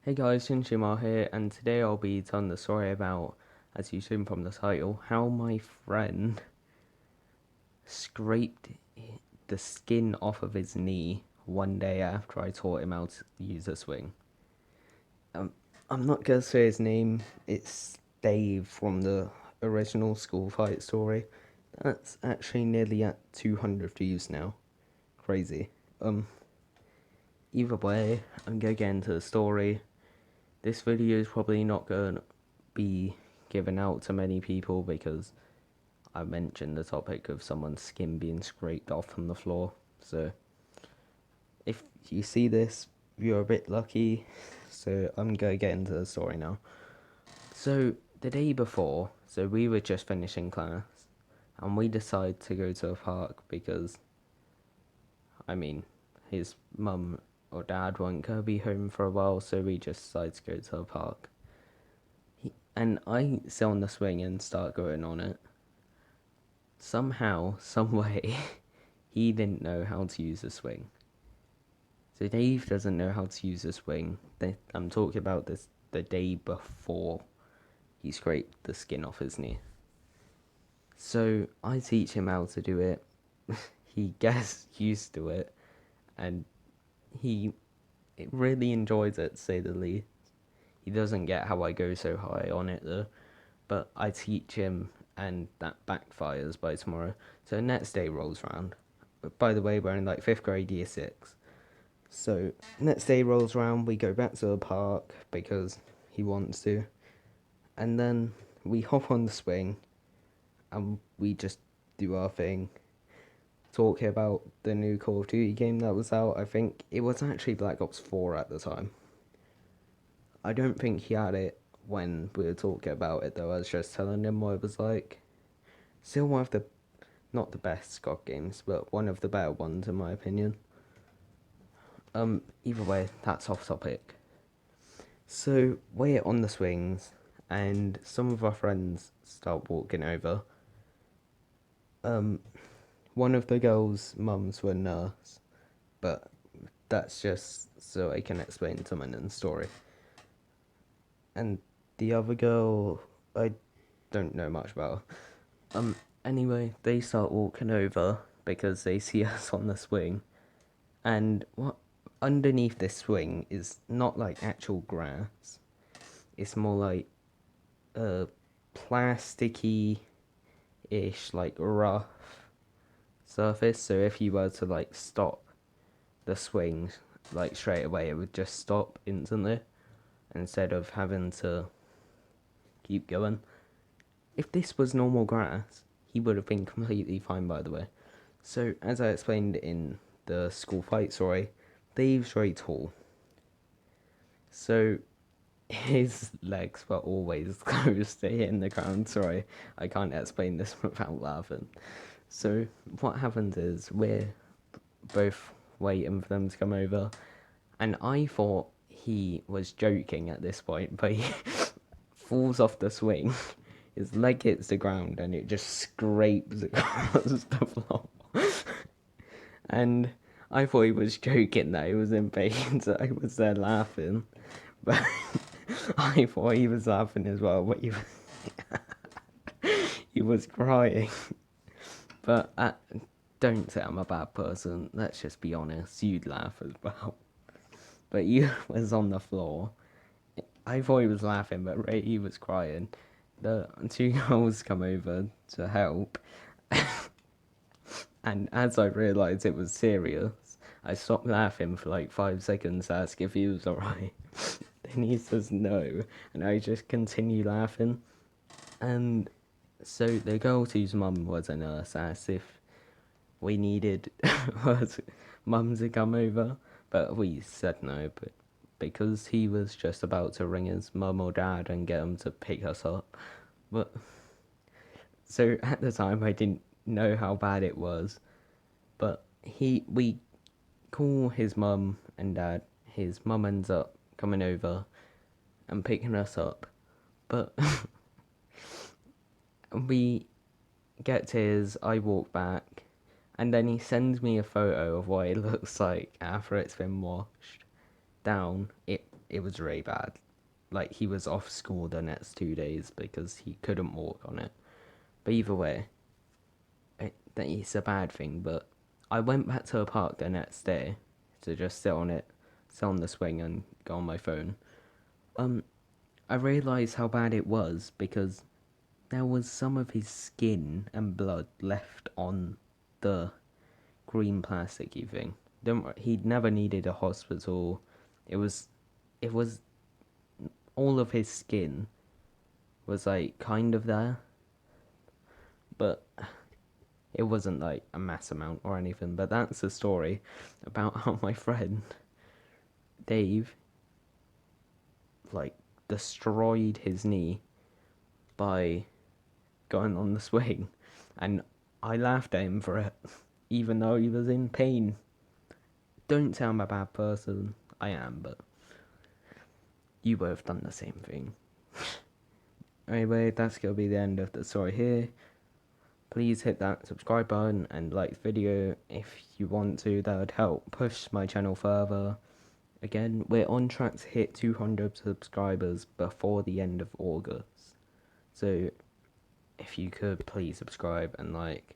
Hey guys, Shinshima here, and today I'll be telling the story about, as you've seen from the title, how my friend scraped the skin off of his knee one day after I taught him how to use a swing. Um, I'm not gonna say his name, it's Dave from the original school fight story. That's actually nearly at 200 views now. Crazy. Either way, I'm gonna get into the story. This video is probably not going to be given out to many people because I mentioned the topic of someone's skin being scraped off from the floor. So if you see this, you're a bit lucky. So I'm going to get into the story now. So the day before, we were just finishing class and we decided to go to a park because, his mum or dad weren't going to be home for a while, so we just decided to go to a park. And I sit on the swing and start going on it. Somehow, someway, he didn't know how to use a swing. So Dave doesn't know how to use a swing. I'm talking about this the day before he scraped the skin off his knee. So I teach him how to do it. He gets used to it, and he really enjoys it, to say the least. He doesn't get how I go so high on it though, but I teach him and that backfires by tomorrow. So the next day rolls around. But by the way, we're in like 5th grade, year 6. So next day rolls around, we go back to the park because he wants to. And then we hop on the swing and we just do our thing. Talk about the new Call of Duty game that was out. I think it was actually Black Ops 4 at the time. I don't think he had it when we were talking about it though. I was just telling him what it was like. Still one of the, not the best COD games, but one of the better ones in my opinion. Either way, that's off topic. So we're on the swings, and some of our friends start walking over. One of the girls' mums were a nurse, but that's just so I can explain someone in the story. And the other girl, I don't know much about her. Anyway, they start walking over because they see us on the swing, and what underneath this swing is not like actual grass. It's more like a plasticky ish, like rough surface. So if you were to like stop the swing like straight away, it would just stop instantly instead of having to keep going. If this was normal grass, he would have been completely fine, by the way. So as I explained in the school fight story, Dave's very tall. So his legs were always close to hitting the ground. Sorry, I can't explain this without laughing. So what happens is we're both waiting for them to come over, and I thought he was joking at this point, but he falls off the swing. His leg hits the ground and it just scrapes across the floor. And I thought he was joking that he was in pain, so I was there laughing. But I thought he was laughing as well, but he was crying. But don't say I'm a bad person. Let's just be honest. You'd laugh as well. But you was on the floor. I thought he was laughing, but Ray, he was crying. The two girls come over to help. And as I realised it was serious, I stopped laughing for like 5 seconds to ask if he was alright. Then he says no, and I just continue laughing. And so the girl whose mum was a nurse asked if we needed mum to come over, but we said no, but because he was just about to ring his mum or dad and get them to pick us up. But so at the time I didn't know how bad it was, but we call his mum and dad. His mum ends up coming over and picking us up, but we get to his, I walk back, and then he sends me a photo of what it looks like after it's been washed down. It it was really bad. Like, he was off school the next 2 days because he couldn't walk on it. But either way, it's a bad thing. But I went back to the park the next day to just sit on it, sit on the swing, and go on my phone. I realised how bad it was because there was some of his skin and blood left on the green plasticky thing. Don't worry, he'd never needed a hospital. It was, it was all of his skin was like kind of there, but it wasn't like a mass amount or anything. But that's a story about how my friend Dave like destroyed his knee by going on the swing, and I laughed at him for it, even though he was in pain. Don't say I'm a bad person. I am, but you would have done the same thing. Anyway, that's gonna be the end of the story here. Please hit that subscribe button and like the video if you want to. That would help push my channel further. Again, we're on track to hit 200 subscribers before the end of August. So if you could please subscribe and like.